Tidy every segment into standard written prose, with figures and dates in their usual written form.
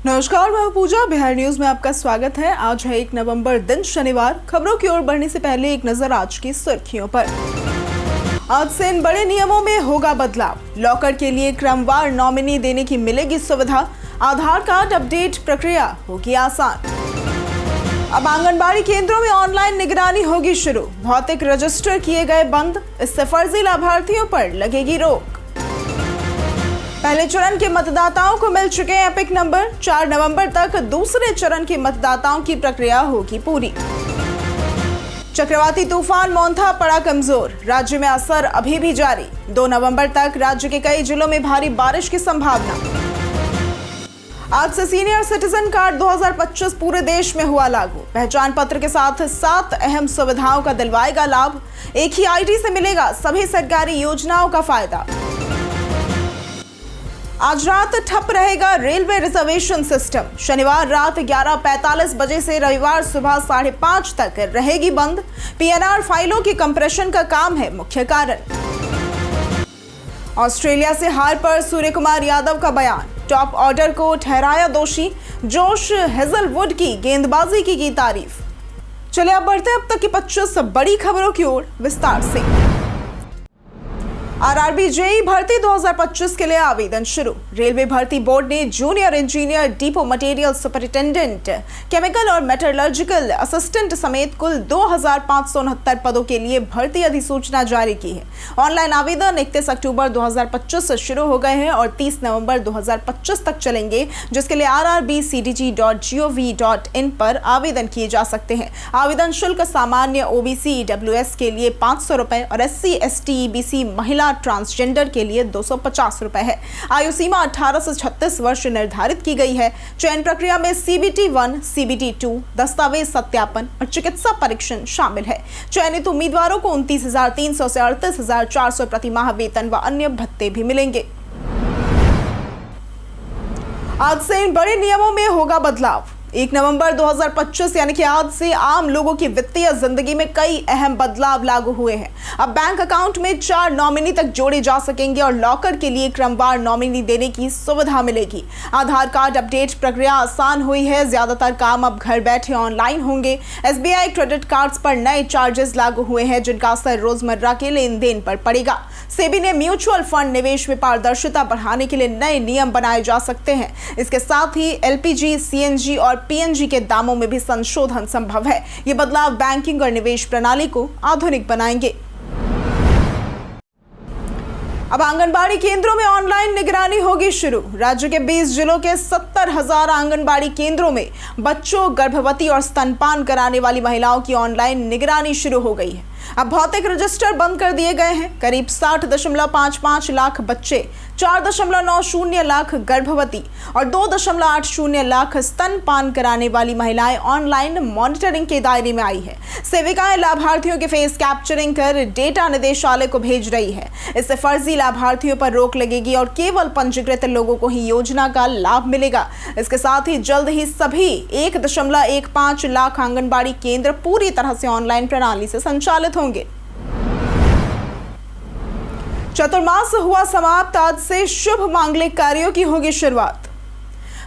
नमस्कार, मैं पूजा। बिहार न्यूज में आपका स्वागत है। आज है 1 नवंबर, दिन शनिवार। खबरों की ओर बढ़ने से पहले एक नजर आज की सुर्खियों पर। आज से इन बड़े नियमों में होगा बदलाव। लॉकर के लिए क्रमवार नॉमिनी देने की मिलेगी सुविधा। आधार कार्ड अपडेट प्रक्रिया होगी आसान। अब आंगनबाड़ी केंद्रों में ऑनलाइन निगरानी होगी शुरू। भौतिक रजिस्टर किए गए बंद, इससे फर्जी लाभार्थियों पर लगेगी रोक। पहले चरण के मतदाताओं को मिल चुके हैं एपिक नंबर। 4 नवंबर तक दूसरे चरण के मतदाताओं की प्रक्रिया होगी पूरी। चक्रवाती तूफान मोंथा पड़ा कमजोर, राज्य में असर अभी भी जारी। 2 नवंबर तक राज्य के कई जिलों में भारी बारिश की संभावना। आज से सीनियर सिटीजन कार्ड 2025 पूरे देश में हुआ लागू। पहचान पत्र के साथ 7 अहम सुविधाओं का दिलवाएगा लाभ। एक ही आईडी से मिलेगा सभी सरकारी योजनाओं का फायदा। आज रात ठप रहेगा रेलवे रिजर्वेशन सिस्टम। शनिवार रात 11:45 बजे से रविवार सुबह 5:30 तक रहेगी बंद। पीएनआर फाइलों की कंप्रेशन का काम है मुख्य कारण। ऑस्ट्रेलिया से हार पर सूर्य कुमार यादव का बयान। टॉप ऑर्डर को ठहराया दोषी। जोश हेजलवुड की गेंदबाजी की तारीफ। चलिए अब बढ़ते हैं अब तक की 25 बड़ी खबरों की ओर विस्तार से। आरआरबी जेई भर्ती 2025 के लिए आवेदन शुरू। रेलवे भर्ती बोर्ड ने junior engineer, depot material superintendent, chemical और मेटलर्जिकल असिस्टेंट समेत कुल 2569 पदों के लिए भर्ती अधिसूचना जारी की है। ऑनलाइन आवेदन 31 अक्टूबर 2025 से शुरू हो गए हैं और 30 नवंबर 2025 तक चलेंगे, जिसके लिए rrbcdg.gov.in पर आवेदन किए जा सकते हैं। आवेदन शुल्क सामान्य ओबीसी ईडब्ल्यूएस के लिए 500 रुपए और SC ST EBC महिला ट्रांसजेंडर के लिए 250 रुपए है। आयु सीमा 18 से 36 वर्ष निर्धारित की गई है। चयन प्रक्रिया में CBT 1, CBT 2, दस्तावेज सत्यापन और चिकित्सा परीक्षण शामिल है। चयनित उम्मीदवारों को 29,300 से 38,400 प्रतिमाह वेतन व अन्य भत्ते भी मिलेंगे। आज से इन बड़े नियमों में होगा बदलाव। 1 नवंबर 2025 यानी कि आज से आम लोगों की वित्तीय जिंदगी में कई अहम बदलाव लागू हुए हैं। अब बैंक अकाउंट में 4 नॉमिनी तक जोड़े जा सकेंगे और लॉकर के लिए क्रमवार नॉमिनी देने की सुविधा मिलेगी। आधार कार्ड अपडेट प्रक्रिया आसान हुई है। ज्यादातर काम अब घर बैठे ऑनलाइन होंगे। SBI क्रेडिट कार्ड्स पर नए चार्जेस लागू हुए हैं, जिनका असर रोजमर्रा के लेन देन पर पड़ेगा। सेबी ने म्यूचुअल फंड निवेश में पारदर्शिता बढ़ाने के लिए नए नियम बनाए जा सकते हैं। इसके साथ ही LPG, CNG और PNG के दामों में भी संशोधन संभव है। ये बदलाव बैंकिंग और निवेश प्रणाली को आधुनिक बनाएंगे। अब आंगनबाड़ी केंद्रों में ऑनलाइन निगरानी होगी शुरू। राज्य के 20 जिलों के 70,000 आंगनबाड़ी केंद्रों में बच्चों, गर्भवती और स्तनपान कराने वाली महिलाओं की ऑनलाइन निगरानी शुरू हो गई है। अब भौतिक रजिस्टर बंद कर दिए गए हैं। करीब 60.55 लाख बच्चे, 4.90 लाख गर्भवती और 2.80 लाख स्तनपान कराने वाली महिलाएं ऑनलाइन मॉनिटरिंग के दायरे में आई है। सेविकाएं लाभार्थियों के फेस कैप्चरिंग कर डेटा निदेशालय को भेज रही है। इससे फर्जी लाभार्थियों पर रोक लगेगी और केवल पंजीकृत लोगों को ही योजना का लाभ मिलेगा। इसके साथ ही जल्द ही सभी 1.15 लाख आंगनबाड़ी केंद्र पूरी तरह से ऑनलाइन प्रणाली से संचालित होंगे। चतुर्मास हुआ समाप्त। आज से शुभ मांगलिक कार्यों की होगी शुरुआत।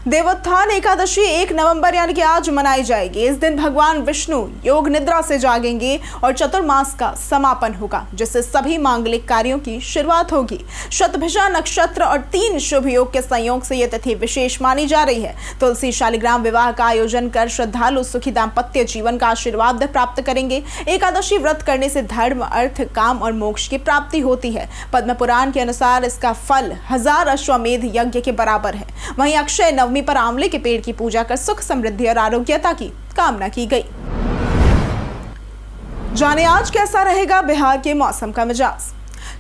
देवोत्थान एकादशी 1 नवंबर यानी कि आज मनाई जाएगी। इस दिन भगवान विष्णु योग निद्रा से जागेंगे और चतुर्मास का समापन होगा, जिससे सभी मांगलिक कार्यों की शुरुआत होगी। शतभिषा नक्षत्र और 3 शुभ योग के संयोग से यह तिथि विशेष मानी जा रही है। तुलसी शालिग्राम विवाह का आयोजन कर श्रद्धालु सुखी दाम्पत्य जीवन का आशीर्वाद प्राप्त करेंगे। एकादशी व्रत करने से धर्म, अर्थ, काम और मोक्ष की प्राप्ति होती है। पद्म पुराण के अनुसार इसका फल 1000 अश्वमेध यज्ञ के बराबर है। वहीं अक्षय नवमी पर आंवले के पेड़ की पूजा कर सुख, समृद्धि और आरोग्यता की कामना की गई। जाने आज कैसा रहेगा बिहार के मौसम का मिजाज।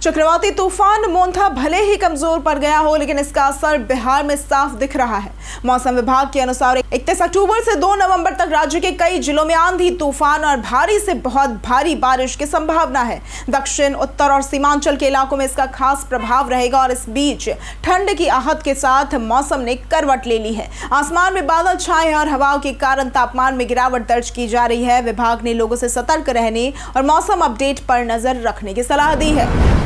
चक्रवाती तूफान मोंथा भले ही कमजोर पड़ गया हो, लेकिन इसका असर बिहार में साफ दिख रहा है। मौसम विभाग के अनुसार 31 अक्टूबर से 2 नवंबर तक राज्य के कई जिलों में आंधी, तूफान और भारी से बहुत भारी बारिश की संभावना है। दक्षिण, उत्तर और सीमांचल के इलाकों में इसका खास प्रभाव रहेगा और इस बीच ठंड की आहट के साथ मौसम ने करवट ले ली है। आसमान में बादल छाए हैं और हवाओं के कारण तापमान में गिरावट दर्ज की जा रही है। विभाग ने लोगों से सतर्क रहने और मौसम अपडेट पर नजर रखने की सलाह दी है।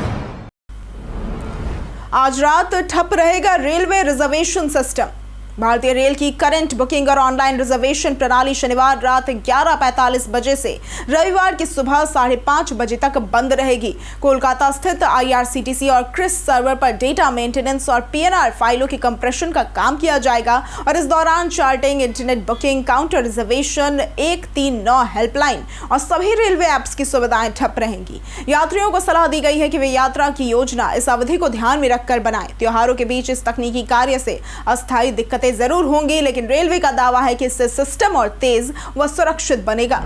आज रात ठप रहेगा रेलवे रिजर्वेशन सिस्टम। भारतीय रेल की करंट बुकिंग और ऑनलाइन रिजर्वेशन प्रणाली शनिवार रात 11:45 बजे से रविवार की सुबह 5:30 बजे तक बंद रहेगी। कोलकाता स्थित IRCTC और क्रिस सर्वर पर डेटा मेंटेनेंस और PNR फाइलों की कंप्रेशन का काम किया जाएगा और इस दौरान charting, internet booking, counter reservation, 139 helpline और सभी रेलवे ऐप्स की सुविधाएं ठप रहेंगी। यात्रियों को सलाह दी गई है कि वे यात्रा की योजना इस अवधि को ध्यान में रखकर बनाएं। त्योहारों के बीच इस तकनीकी कार्य से अस्थायी दिक्कतें जरूर होंगी, लेकिन रेलवे का दावा है कि इससे सिस्टम और तेज व सुरक्षित बनेगा।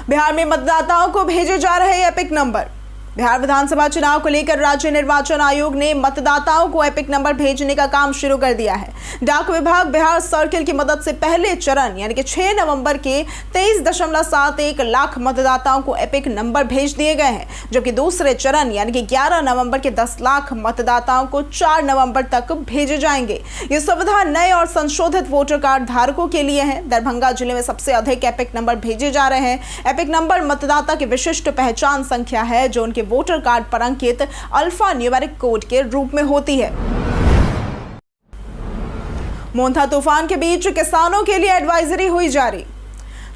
बिहार में मतदाताओं को भेजे जा रहे एपिक नंबर। बिहार विधानसभा चुनाव को लेकर राज्य निर्वाचन आयोग ने मतदाताओं को एपिक नंबर भेजने का काम शुरू कर दिया है। डाक विभाग बिहार सर्किल की मदद से पहले चरण यानी कि 6 नवंबर के 23.71 लाख मतदाताओं को एपिक नंबर भेज दिए गए हैं, जबकि दूसरे चरण यानी कि 11 नवंबर के 10 लाख मतदाताओं को 4 नवंबर तक भेजे जाएंगे। ये सुविधा नए और संशोधित वोटर कार्ड धारकों के लिए है। दरभंगा जिले में सबसे अधिक एपिक नंबर भेजे जा रहे हैं। एपिक नंबर मतदाता की विशिष्ट पहचान संख्या है जो उनके वोटर कार्ड पर अंकित अल्फा न्यूमेरिक कोड के रूप में होती है। मोंथा तूफान के बीच किसानों के लिए एडवाइजरी हुई जारी।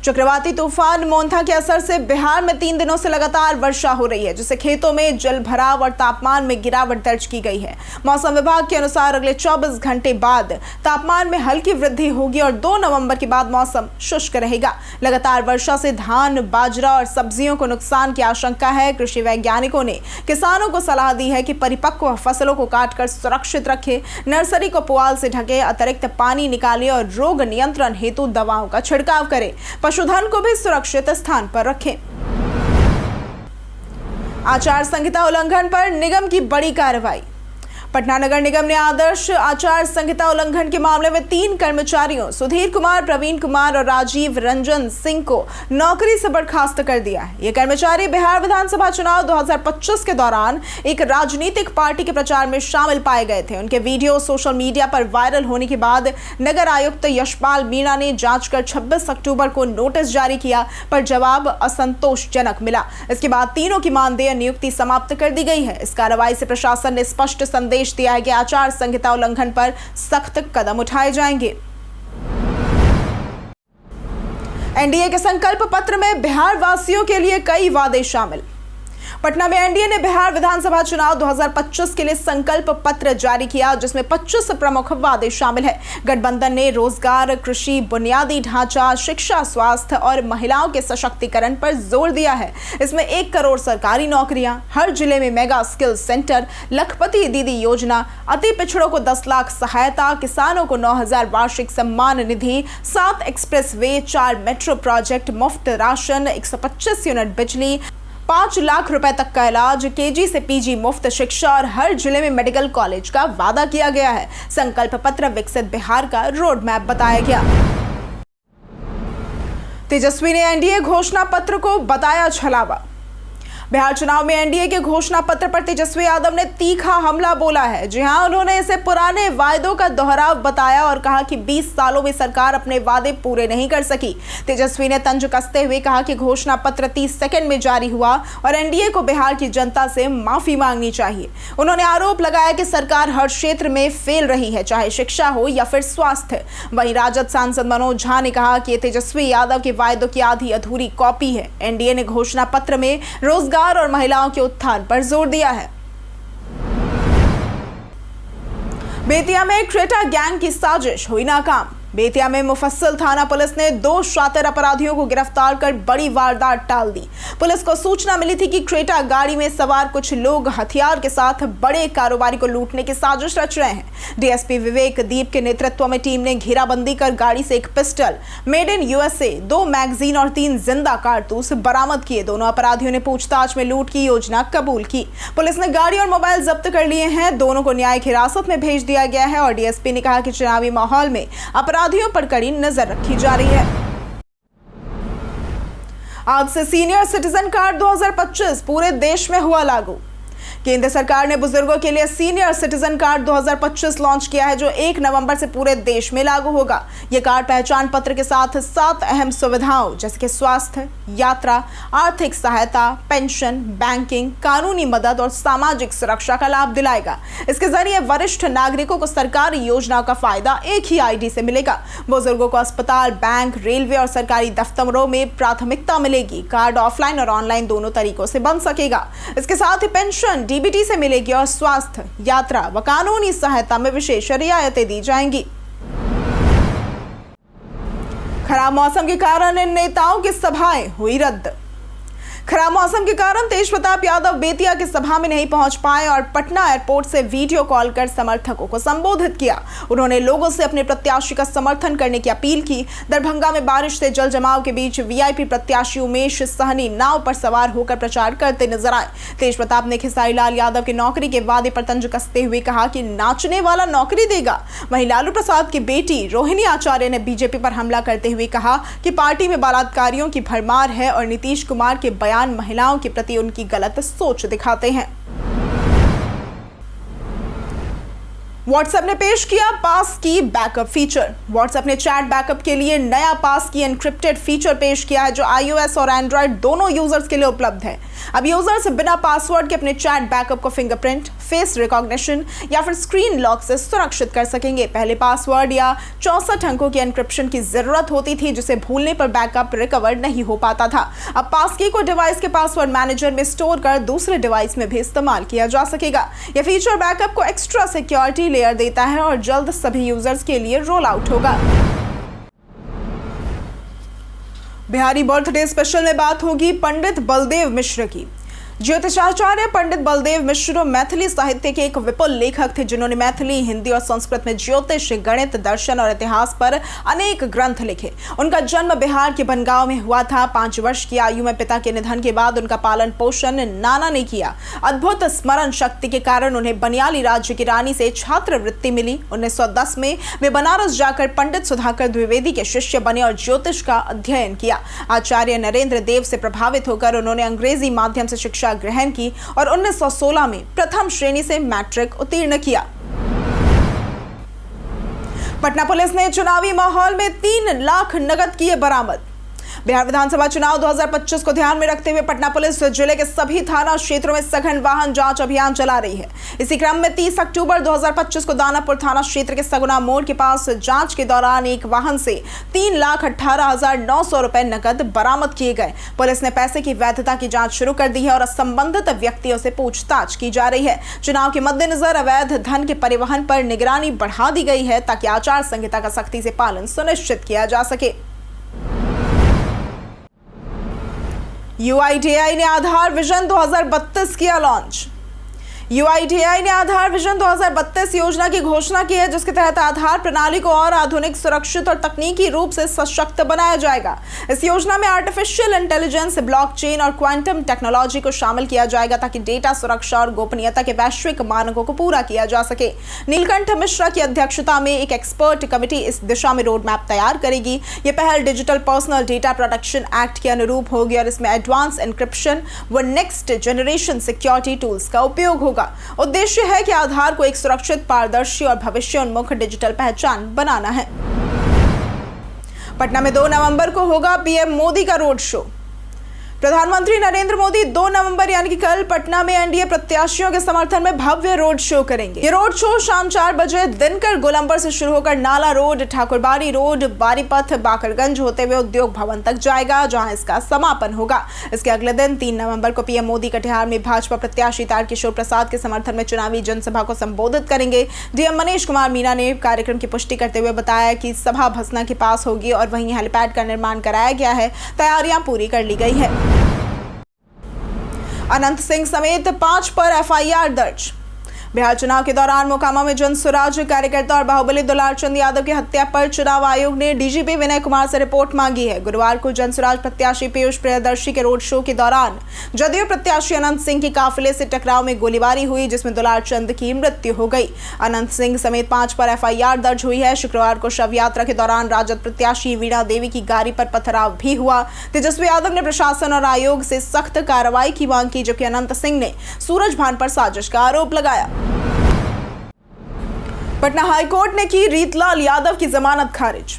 चक्रवाती तूफान मोंथा के असर से बिहार में 3 दिनों से लगातार वर्षा हो रही है, जिससे खेतों में जल भराव और तापमान में गिरावट दर्ज की गई है। मौसम विभाग के अनुसार अगले 24 घंटे बाद तापमान में हल्की वृद्धि होगी और 2 नवंबर के बाद मौसम शुष्क रहेगा। लगातार वर्षा से धान, बाजरा और सब्जियों को नुकसान की आशंका है। कृषि वैज्ञानिकों ने किसानों को सलाह दी है कि परिपक्व फसलों को काटकर सुरक्षित रखें, नर्सरी को पुआल से ढके, अतिरिक्त पानी निकालें और रोग नियंत्रण हेतु दवाओं का छिड़काव करें। पशुधन को भी सुरक्षित स्थान पर रखें। आचार संहिता उल्लंघन पर निगम की बड़ी कार्रवाई। पटना नगर निगम ने आदर्श आचार संहिता उल्लंघन के मामले में 3 कर्मचारियों सुधीर कुमार, प्रवीण कुमार और राजीव रंजन सिंह को नौकरी से बर्खास्त कर दिया है। ये कर्मचारी बिहार विधानसभा चुनाव 2025 के दौरान एक राजनीतिक पार्टी के प्रचार में शामिल पाए गए थे। उनके वीडियो सोशल मीडिया पर वायरल होने के बाद नगर आयुक्त यशपाल मीणा ने जांच कर 26 अक्टूबर को नोटिस जारी किया, पर जवाब असंतोषजनक मिला। इसके बाद तीनों की मानदेय नियुक्ति समाप्त कर दी गई है। इस कार्रवाई से प्रशासन ने स्पष्ट संदेश दिया है कि आचार संहिता उल्लंघन पर सख्त कदम उठाए जाएंगे। एनडीए के संकल्प पत्र में बिहार वासियों के लिए कई वादे शामिल। पटना में एनडीए ने बिहार विधानसभा चुनाव 2025 के लिए संकल्प पत्र जारी किया, जिसमें 25 प्रमुख वादे शामिल है। गठबंधन ने रोजगार, कृषि, बुनियादी ढांचा, शिक्षा, स्वास्थ्य और महिलाओं के सशक्तिकरण पर जोर दिया है। इसमें 1 करोड़ सरकारी नौकरियां, हर जिले में मेगा स्किल सेंटर, लखपति दीदी योजना, अति पिछड़ों को 10 लाख सहायता, किसानों को 9,000 वार्षिक Samman Nidhi, 7 express way, 4 metro project, मुफ्त राशन, 125 यूनिट बिजली, 5 लाख रुपए तक का इलाज, केजी से पीजी मुफ्त शिक्षा और हर जिले में मेडिकल कॉलेज का वादा किया गया है। संकल्प पत्र विकसित बिहार का रोड मैप बताया गया। तेजस्वी ने एनडीए घोषणा पत्र को बताया छलावा। बिहार चुनाव में एनडीए के घोषणा पत्र पर तेजस्वी यादव ने तीखा हमला बोला है। जी हां, उन्होंने इसे पुराने वायदों का दोहराव बताया और कहा कि 20 सालों में सरकार अपने वादे पूरे नहीं कर सकी। तेजस्वी ने तंज कसते हुए कहा कि घोषणा पत्र 30 सेकंड में जारी हुआ और एनडीए को बिहार की जनता से माफी मांगनी चाहिए। उन्होंने आरोप लगाया कि सरकार हर क्षेत्र में फेल रही है, चाहे शिक्षा हो या फिर स्वास्थ्य। वहीं राजद सांसद मनोज झा ने कहा कि तेजस्वी यादव के वायदों की आधी अधूरी कॉपी है। एनडीए ने घोषणा पत्र में रोजगार और महिलाओं के उत्थान पर जोर दिया है। बेतिया में क्रेटा गैंग की साजिश हुई नाकाम। बेतिया में मुफस्सिल थाना पुलिस ने 2 शातिर अपराधियों को गिरफ्तार कर बड़ी वारदात टाल दी। पुलिस को सूचना मिली थी कि क्रेटा गाड़ी में सवार कुछ लोग हथियार के साथ बड़े कारोबारी को लूटने की साजिश रच रहे हैं। डीएसपी विवेक दीप के नेतृत्व में टीम ने घेराबंदी कर गाड़ी से 1 pistol, made in USA, 2 magazine और 3 जिंदा कारतूस बरामद किए। दोनों अपराधियों ने पूछताछ में लूट की योजना कबूल की। पुलिस ने गाड़ी और मोबाइल जब्त कर लिए हैं। दोनों को न्यायिक हिरासत में भेज दिया गया है और डीएसपी ने कहा कि चुनावी माहौल में अपराधियों पर कड़ी नजर रखी जा रही है। आज से सीनियर सिटीजन कार्ड 2025 पूरे देश में हुआ लागू। केंद्र सरकार ने बुजुर्गों के लिए सीनियर सिटीजन कार्ड 2025 लॉन्च किया है, जो 1 नवंबर से पूरे देश में लागू होगा। यह कार्ड पहचान पत्र के साथ 7 अहम सुविधाओं जैसे कि स्वास्थ्य, यात्रा, आर्थिक सहायता, पेंशन, बैंकिंग, कानूनी मदद और सामाजिक सुरक्षा का लाभ दिलाएगा। इसके जरिए वरिष्ठ नागरिकों को सरकारी योजनाओं का फायदा एक ही आईडी से मिलेगा। बुजुर्गों को अस्पताल, बैंक, रेलवे और सरकारी दफ्तरों में प्राथमिकता मिलेगी। कार्ड ऑफलाइन और ऑनलाइन दोनों तरीकों से बन सकेगा। इसके साथ ही पेंशन डीबीटी से मिलेगी और स्वास्थ्य, यात्रा व कानूनी सहायता में विशेष रियायतें दी जाएंगी। खराब मौसम के कारण इन नेताओं की सभाएं हुई रद्द। खराब मौसम के कारण तेज प्रताप यादव बेतिया की सभा में नहीं पहुंच पाए और पटना एयरपोर्ट से वीडियो कॉल कर समर्थकों को संबोधित किया। उन्होंने लोगों से अपने प्रत्याशी का समर्थन करने की अपील की। दरभंगा में बारिश से जल जमाव के बीच वीआईपी प्रत्याशी उमेश सहनी नाव पर सवार होकर प्रचार करते नजर आए। तेज प्रताप ने खेसारी लाल यादव की नौकरी के वादे पर तंज कसते हुए कहा कि नाचने वाला नौकरी देगा। वहीं लालू प्रसाद की बेटी रोहिणी आचार्य ने बीजेपी पर हमला करते हुए कहा कि पार्टी में बलात्कारियों की भरमार है और नीतीश कुमार के बयान महिलाओं के प्रति उनकी गलत सोच दिखाते हैं। व्हाट्सएप ने पेश किया पास की बैकअप फीचर। व्हाट्सएप ने चैट बैकअप के लिए नया पास की एन्क्रिप्टेड फीचर पेश किया है, जो iOS और एंड्रॉइड दोनों यूजर्स के लिए उपलब्ध है। अब यूजर्स बिना पासवर्ड के अपने चैट बैकअप को फिंगरप्रिंट, फेस रिकॉग्निशन या फिर स्क्रीन लॉक से सुरक्षित कर सकेंगे। पहले पासवर्ड या 64 अंकों की एन्क्रिप्शन की जरूरत होती थी, जिसे भूलने पर बैकअप रिकवर नहीं हो पाता था। अब पास की को डिवाइस के पासवर्ड मैनेजर में स्टोर कर दूसरे डिवाइस में भी इस्तेमाल किया जा सकेगा। यह फीचर बैकअप को एक्स्ट्रा सिक्योरिटी लेयर देता है और जल्द सभी यूजर्स के लिए रोल आउट होगा। बिहारी बर्थडे स्पेशल में बात होगी पंडित बलदेव मिश्र की। ज्योतिषाचार्य पंडित बलदेव मिश्र मैथिली साहित्य के एक विपुल लेखक थे, जिन्होंने मैथिली, हिंदी और संस्कृत में ज्योतिष, गणित, दर्शन और इतिहास पर अनेक ग्रंथ लिखे। उनका जन्म बिहार के बनगांव में हुआ था। 5 वर्ष की आयु में पिता के निधन के बाद उनका पालन पोषण नाना ने किया। अद्भुत स्मरण शक्ति के कारण उन्हें बनियाली राज्य की रानी से छात्रवृत्ति मिली। 1910 में वे बनारस जाकर पंडित सुधाकर द्विवेदी के शिष्य बने और ज्योतिष का अध्ययन किया। आचार्य नरेंद्र देव से प्रभावित होकर उन्होंने अंग्रेजी माध्यम से शिक्षा ग्रहण की और 1916 में प्रथम श्रेणी से मैट्रिक उत्तीर्ण किया। पटना पुलिस ने चुनावी माहौल में 3 लाख नकद किए बरामद। बिहार विधानसभा चुनाव 2025 को ध्यान में रखते हुए पटना पुलिस जिले के सभी थाना क्षेत्रों में सघन वाहन जांच अभियान चला रही है। इसी क्रम में 30 अक्टूबर 2025 को दानापुर थाना क्षेत्र के सगुना मोड़ के पास जांच के दौरान एक वाहन से 3,18,900 रुपए नकद बरामद किए गए। पुलिस ने पैसे की वैधता की जांच शुरू कर दी है और संबंधित व्यक्तियों से पूछताछ की जा रही है। चुनाव के मद्देनजर अवैध धन के परिवहन पर निगरानी बढ़ा दी गई है, ताकि आचार संहिता का सख्ती से पालन सुनिश्चित किया जा सके। UIDAI ने आधार विजन 2032 किया लॉन्च। UIDAI ने आधार विजन 2032 योजना की घोषणा की है, जिसके तहत आधार प्रणाली को और आधुनिक, सुरक्षित और तकनीकी रूप से सशक्त बनाया जाएगा। इस योजना में आर्टिफिशियल इंटेलिजेंस, ब्लॉकचेन और क्वांटम टेक्नोलॉजी को शामिल किया जाएगा, ताकि डेटा सुरक्षा और गोपनीयता के वैश्विक मानकों को पूरा किया जा सके। नीलकंठ मिश्रा की अध्यक्षता में एक एक्सपर्ट कमेटी इस दिशा में रोड मैप तैयार करेगी। यह पहल digital personal data protection act के अनुरूप होगी और इसमें एडवांस एन्क्रिप्शन व नेक्स्ट जनरेशन सिक्योरिटी टूल्स का उपयोग होगा। उद्देश्य है कि आधार को एक सुरक्षित, पारदर्शी और भविष्योन्मुख डिजिटल पहचान बनाना है। पटना में 2 नवंबर को होगा पीएम मोदी का रोड शो। प्रधानमंत्री नरेंद्र मोदी 2 नवंबर यानी कि कल पटना में एनडीए प्रत्याशियों के समर्थन में भव्य रोड शो करेंगे। ये रोड शो शाम 4 बजे दिनकर गोलंबर से शुरू होकर नाला रोड, ठाकुरबाड़ी रोड, बारीपथ, बाकरगंज होते हुए उद्योग भवन तक जाएगा, जहां इसका समापन होगा। इसके अगले दिन 3 नवंबर को पीएम मोदी कटिहार में भाजपा प्रत्याशी तारकिशोर प्रसाद के समर्थन में चुनावी जनसभा को संबोधित करेंगे। डीएम मनीष कुमार मीणा ने कार्यक्रम की पुष्टि करते हुए बताया कि सभा भसना के पास होगी और वहीं हेलीपैड का निर्माण कराया गया है। तैयारियां पूरी कर ली गई है। अनंत सिंह समेत 5 पर एफआईआर दर्ज। बिहार चुनाव के दौरान मोकामा में जन स्वराज कार्यकर्ता और बाहुबली दुलारचंद यादव की हत्या पर चुनाव आयोग ने डीजीपी विनय कुमार से रिपोर्ट मांगी है। गुरुवार को जन स्वराज प्रत्याशी पीयूष प्रियदर्शी के रोड शो के दौरान जदयू प्रत्याशी अनंत सिंह के काफिले से टकराव में गोलीबारी हुई, जिसमें दुलारचंद की मृत्यु हो गई। अनंत सिंह समेत 5 पर एफआईआर दर्ज हुई है। शुक्रवार को शव यात्रा के दौरान राजद प्रत्याशी वीणा देवी की गाड़ी पर पथराव भी हुआ। तेजस्वी यादव ने प्रशासन और आयोग से सख्त कार्रवाई की मांग की, जबकि अनंत सिंह ने सूरजभान पर साजिश का आरोप लगाया। पटना हाईकोर्ट ने की रीतलाल यादव की जमानत खारिज।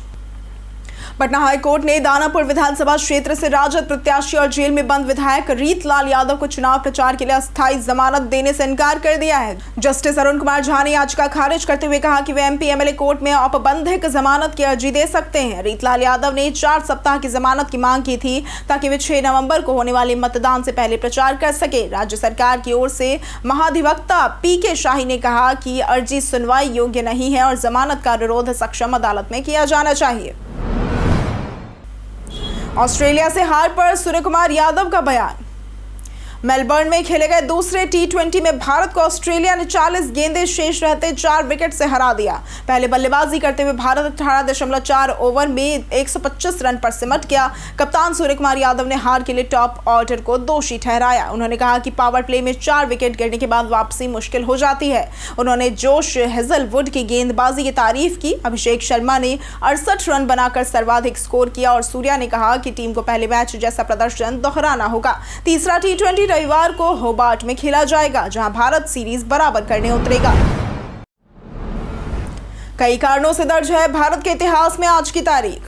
पटना हाईकोर्ट ने दानापुर विधानसभा क्षेत्र से राजद प्रत्याशी और जेल में बंद विधायक रीतलाल यादव को चुनाव प्रचार के लिए अस्थायी जमानत देने से इनकार कर दिया है। जस्टिस अरुण कुमार झा ने याचिका खारिज करते हुए कहा कि वे एमपी एमएलए कोर्ट में औपबंधिक जमानत की अर्जी दे सकते हैं। रीतलाल यादव ने 4 सप्ताह की जमानत की मांग की थी ताकि वे 6 नवंबर को होने वाले मतदान से पहले प्रचार कर सके। राज्य सरकार की ओर से महाधिवक्ता पीके शाही ने कहा कि अर्जी सुनवाई योग्य नहीं है और जमानत का अनुरोध सक्षम अदालत में किया जाना चाहिए। ऑस्ट्रेलिया से हार पर सूर्यकुमार यादव का बयान। मेलबर्न में खेले गए दूसरे टी20 में भारत को ऑस्ट्रेलिया ने 40 गेंदें शेष रहते 4 विकेट से हरा दिया। पहले बल्लेबाजी करते हुए भारत 18.4 ओवर में 125 रन पर सिमट गया। कप्तान सूर्यकुमार यादव ने हार के लिए टॉप ऑर्डर को दोषी ठहराया। उन्होंने कहा कि पावर प्ले में 4 विकेट गिरने के बाद वापसी मुश्किल हो जाती है। उन्होंने जोश हेजलवुड की गेंदबाजी की तारीफ की। अभिषेक शर्मा ने 68 रन बनाकर सर्वाधिक स्कोर किया और सूर्या ने कहा कि टीम को पहले मैच जैसा प्रदर्शन दोहराना होगा। तीसरा टी20 रविवार को होबार्ट में खेला जाएगा, जहां भारत सीरीज बराबर करने उतरेगा। कई कारणों से दर्ज है भारत के इतिहास में आज की तारीख।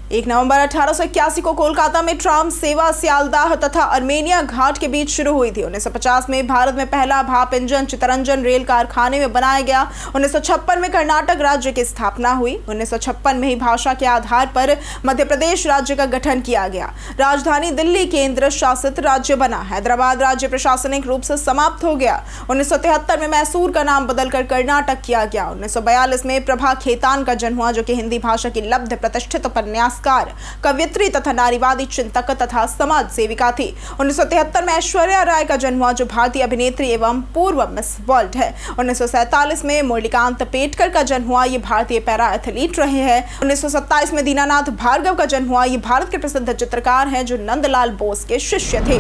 1 नवंबर 1881 को कोलकाता में ट्राम सेवा सियालदाह तथा अर्मेनिया घाट के बीच शुरू हुई थी। 1950 में भारत में पहला भाप इंजन चितरंजन रेल कारखाने में बनाया गया। 1956 में कर्नाटक राज्य की स्थापना हुई। 1956 में ही भाषा के आधार पर मध्य प्रदेश राज्य का गठन किया गया। राजधानी दिल्ली केंद्र शासित राज्य बना। हैदराबाद राज्य प्रशासनिक रूप से समाप्त हो गया। 1973 में मैसूर का नाम बदलकर कर्नाटक किया गया। 1942 में प्रभा खेतान का जन्म हुआ, जो कि हिंदी भाषा की लब्ध प्रतिष्ठित उपन्यास कवयित्री तथा नारीवादी चिंतक तथा समाज सेविका थी। 1973 में ऐश्वर्या राय का जन्म हुआ, जो भारतीय अभिनेत्री एवं पूर्व मिस वर्ल्ड है। 1947 में मुरलीकांत पेटकर का जन्म हुआ, ये भारतीय पैरा एथलीट रहे हैं। 1927 में दीनानाथ भार्गव का जन्म हुआ, ये भारत के प्रसिद्ध चित्रकार हैं जो नंदलाल बोस के शिष्य थे।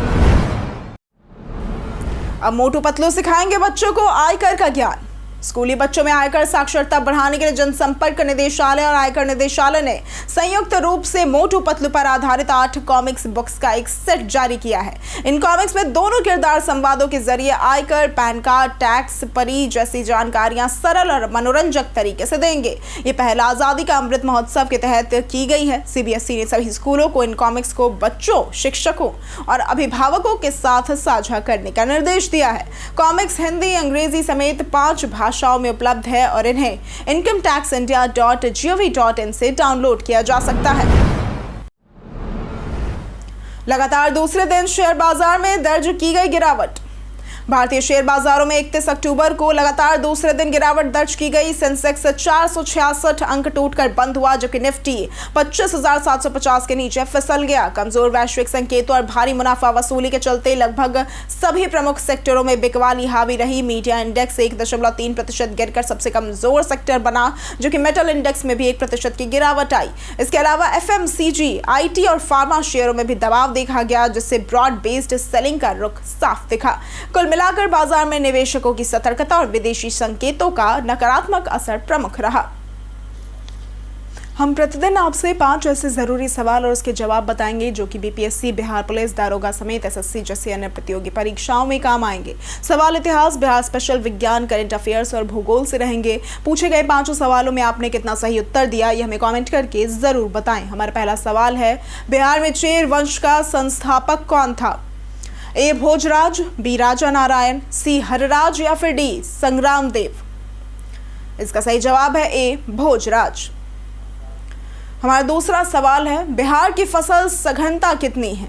अब मोटू पतलू सिखाएंगे बच्चों को आयकर का ज्ञान। स्कूली बच्चों में आयकर साक्षरता बढ़ाने के लिए जनसंपर्क निदेशालय और आयकर निदेशालय ने संयुक्त रूप से मोटू पतलू पर आधारित 8 कॉमिक्स बुक्स का एक सेट जारी किया है। इन कॉमिक्स में दोनों किरदार संवादों के जरिए आयकर, पैन कार्ड, टैक्स, परी जैसी जानकारियां सरल और मनोरंजक तरीके से देंगे। ये पहला आजादी का अमृत महोत्सव के तहत की गई है। सीबीएसई ने सभी स्कूलों को इन कॉमिक्स को बच्चों, शिक्षकों और अभिभावकों के साथ साझा करने का निर्देश दिया है। कॉमिक्स हिंदी, अंग्रेजी समेत 5 भाषाओं में उपलब्ध है और इन्हें incometaxindia.gov.in से डाउनलोड किया जा सकता है। लगातार दूसरे दिन शेयर बाजार में दर्ज की गई गिरावट। भारतीय शेयर बाजारों में 31 अक्टूबर को लगातार दूसरे दिन गिरावट दर्ज की गई। सेंसेक्स 466 अंक टूटकर बंद हुआ, जबकि निफ्टी 25,750 के नीचे फिसल गया। कमजोर वैश्विक संकेतों और भारी मुनाफा वसूली के चलते लगभग सभी प्रमुख सेक्टरों में बिकवाली हावी रही। मीडिया इंडेक्स 1.3% गिरकर सबसे कमजोर सेक्टर बना, जो कि मेटल इंडेक्स में भी 1% की गिरावट आई। इसके अलावा एफएमसीजी, आईटी और फार्मा शेयरों में भी दबाव देखा गया, जिससे ब्रॉड बेस्ड सेलिंग का रुख साफ दिखा। कुल मिलाकर बाजार में निवेशकों की सतर्कता और विदेशी संकेतों का नकारात्मक असर प्रमुख रहा। हम प्रतिदिन आपसे 5 ऐसे जरूरी सवाल और उसके जवाब बताएंगे जो कि बीपीएससी, बिहार पुलिस, दारोगा समेत एसएससी जैसी अन्य प्रतियोगी परीक्षाओं में काम आएंगे। सवाल इतिहास, बिहार स्पेशल, विज्ञान, करंट अफेयर्स और भूगोल से रहेंगे। पूछे गए 5 सवालों में आपने कितना सही उत्तर दिया, ये हमें कमेंट करके जरूर बताएं। हमारा पहला सवाल है, बिहार में चेर वंश का संस्थापक कौन था? ए भोजराज, बी राजा नारायण, सी हरराज या फिर डी संग्राम देव। इसका सही जवाब है ए भोजराज। हमारा दूसरा सवाल है, बिहार की फसल सघनता कितनी है?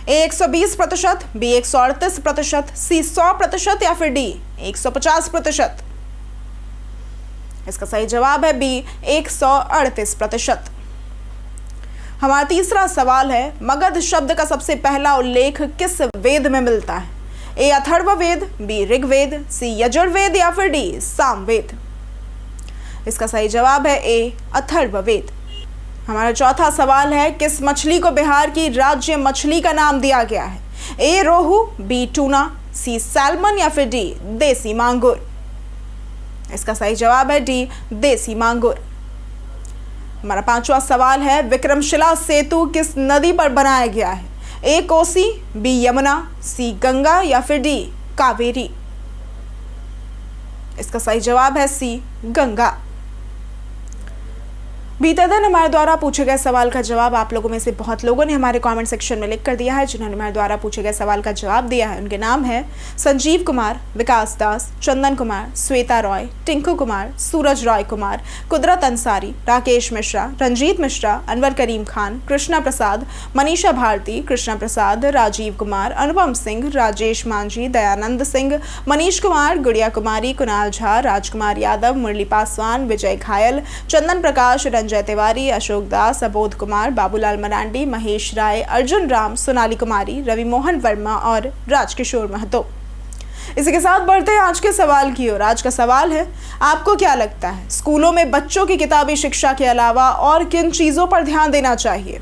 ए 120%, बी 138%, सी 100% या फिर डी 150%। इसका सही जवाब है बी 138%। हमारा तीसरा सवाल है, मगध शब्द का सबसे पहला उल्लेख किस वेद में मिलता है? ए अथर्ववेद, बी ऋग्वेद, सी यजुर्वेद या फिर डी सामवेद। इसका सही जवाब है ए अथर्ववेद। हमारा चौथा सवाल है, किस मछली को बिहार की राज्य मछली का नाम दिया गया है? ए रोहू, बी टूना, सी सैल्मन या फिर डी देसी मांगुर। इसका सही जवाब है डी देसी मांगुर। हमारा पांचवा सवाल है, विक्रमशिला सेतु किस नदी पर बनाया गया है? ए कोसी, बी यमुना, सी गंगा या फिर डी कावेरी। इसका सही जवाब है सी गंगा। बीते दिन हमारे द्वारा पूछे गए सवाल का जवाब आप लोगों में से बहुत लोगों ने हमारे कमेंट सेक्शन में लिख कर दिया है। जिन्होंने हमारे द्वारा पूछे गए सवाल का जवाब दिया है उनके नाम है संजीव कुमार, विकास दास, चंदन कुमार, श्वेता रॉय, टिंकू कुमार, सूरज रॉय कुमार, कुदरत अंसारी, राकेश मिश्रा, रंजीत मिश्रा, अनवर करीम खान, कृष्णा प्रसाद, मनीषा भारती, कृष्णा प्रसाद, राजीव कुमार, अनुपम सिंह, राजेश मांझी, दयानंद सिंह, मनीष कुमार, गुड़िया कुमारी, कुणाल झा, राजकुमार यादव, मुरली पासवान, विजय घायल, चंदन प्रकाश, रंजय तिवारी, अशोक दास, अबोध कुमार, बाबूलाल मरांडी, महेश राय, अर्जुन राम, सोनाली कुमारी, रवि मोहन वर्मा और राजकिशोर महतो। इसी के साथ बढ़ते हैं आज के सवाल की ओर। आज का सवाल है, आपको क्या लगता है स्कूलों में बच्चों की किताबी शिक्षा के अलावा और किन चीजों पर ध्यान देना चाहिए?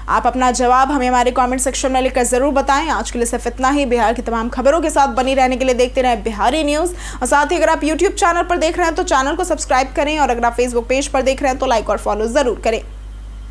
आप अपना जवाब हमें हमारे कमेंट सेक्शन में लिखकर जरूर बताएं। आज के लिए सिर्फ इतना ही। बिहार की तमाम खबरों के साथ बनी रहने के लिए देखते रहें बिहारी न्यूज़। और साथ ही अगर आप यूट्यूब चैनल पर देख रहे हैं तो चैनल को सब्सक्राइब करें, और अगर आप फेसबुक पेज पर देख रहे हैं तो लाइक और फॉलो जरूर करें।